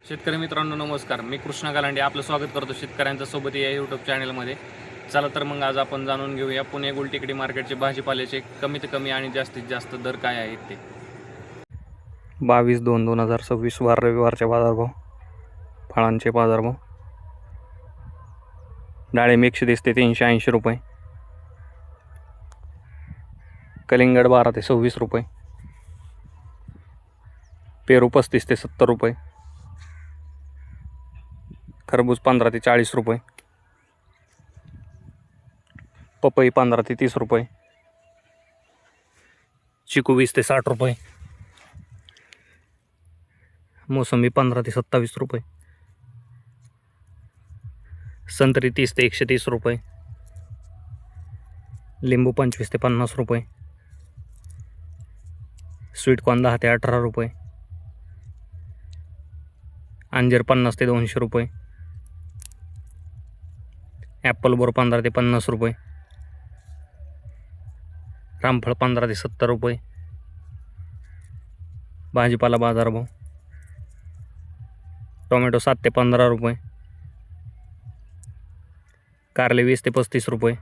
शेतकरी मित्रांनो नमस्कार. मी कृष्णा गालांडे आपलं स्वागत करतो शेतकऱ्यांच्या सोबत या यूट्यूब चॅनलमध्ये. चला तर मग आज आपण जाणून घेऊया पुणे गुलटेकडी मार्केटचे भाजीपाल्याचे कमीत कमी आणि जास्तीत जास्त दर काय आहेत ते. 22/2/2026 वार रविवारचे बाजारभाव. फळांचे बाजारभाव. डाळिंब 130 ते 380 रुपये. कलिंगड 12 ते 26 रुपये. पेरू 35 ते 70 रुपये. खरबूज 15 ते 40 रुपये. पपई 15 ते 30 रुपये. चिकू 20 ते 60 रुपये. मोसंबी 15 ते 27 रुपये. संत्री 30 ते 130 रुपये. लिंबू 25 ते 50 रुपये. स्वीटकॉर्न 10 ते 18 रुपये. अंजीर 50 ते 200 रुपये. ॲपल बोर 15 ते 50 रुपये. रामफळ 15 ते 70 रुपये. भाजीपाला बाजारभाव. टोमॅटो 7 ते 15 रुपये. कारले 20 ते 35 रुपये.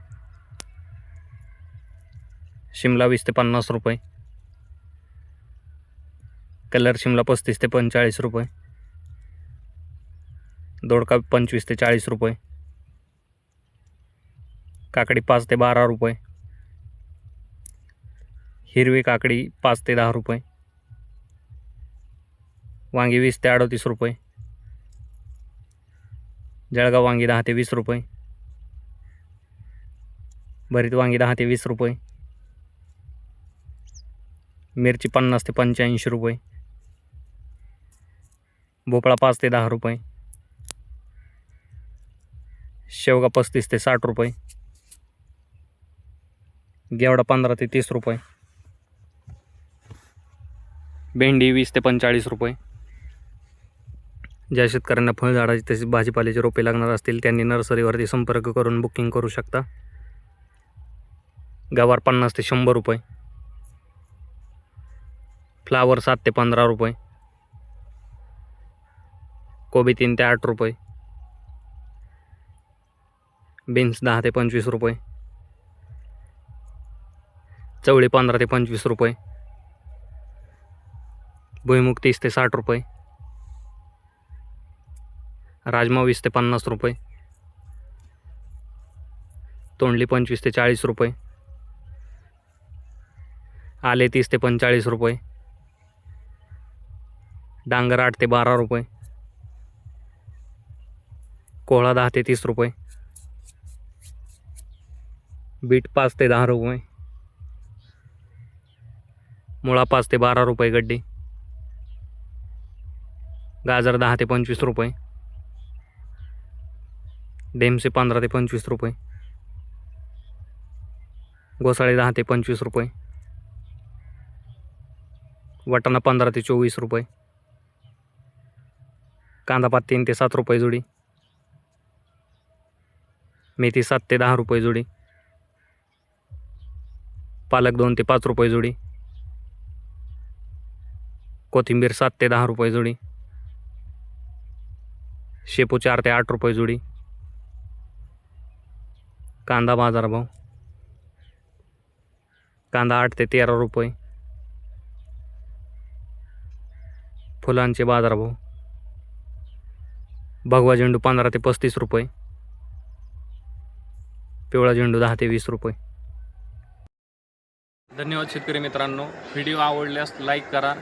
शिमला 20 ते 50 रुपये. कलर शिमला 35 ते 45 रुपये. दोडका 25 ते 40 रुपये. काकडी 5 ते 12 रुपये. हिरवी काकडी 5 ते 10 रुपये. वांगी 20 ते 38 रुपये. जळगाव वांगी 10 ते 20 रुपये. भरीत वांगी 10 ते 20 रुपये. मिरची 50 ते 85 रुपये. भोपळा 5 ते 10 रुपये. शेवगा 35 ते 60 रुपये. घेवडा 15 ते 30 रुपये. भेंडी 20 ते 45 रुपये. ज्या शेतकऱ्यांना फळझाडाची तसेच भाजीपाल्याचे रोपे लागणार असतील त्यांनी नर्सरीवरती संपर्क करून बुकिंग करू शकता. गवार 50 ते 100 रुपये. फ्लावर 7 ते 15 रुपये. कोबी 3 ते 8 रुपये. बीन्स 10 ते 25 रुपये. चवळी 15 ते 25 रुपये. भुईमुग 30 ते 60 रुपये. राजमा 20 ते 50 रुपये. तोंडली 25 ते 40 रुपये. आले 30 ते 45 रुपये. डांगर 8 ते 12 रुपये. कोहळा 10 ते 30 रुपये. बीट 5 ते 10 रुपये. मुळा 5 ते 12 रुपये गड्डी. गाजर 10 ते 25 रुपये. डेमसे 15 ते 25 रुपये. घोसाळे 10 ते 25 रुपये. वाटाणा 15 ते 24 रुपये. कांदापात 3 ते 7 रुपये जोडी. मेथी 7 ते 10 रुपये जोडी. पालक 2 ते 5 रुपये जोडी. कोथिंबीर 7 ते 10 रुपये जोडी. शेपू 4 ते 8 रुपये जोडी. कांदा बाजारभाव. कांदा 8 ते 13 रुपये. फुलांचे बाजारभाव. भगवा झेंडू 15 ते 35 रुपये. पिवळा झेंडू 10 ते 20 रुपये. धन्यवाद शेतकरी मित्रांनो. व्हिडिओ आवडल्यास लाईक करा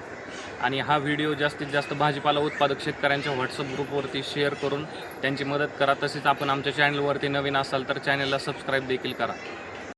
आणि हा व्हिडिओ जास्तीत जास्त भाजीपाला उत्पादक शेतकऱ्यांच्या व्हॉट्सअप ग्रुपवरती शेअर करून त्यांची मदत करा. तसेच आपण आमच्या चॅनलवरती नवीन असाल तर चॅनलला सबस्क्राईब देखील करा.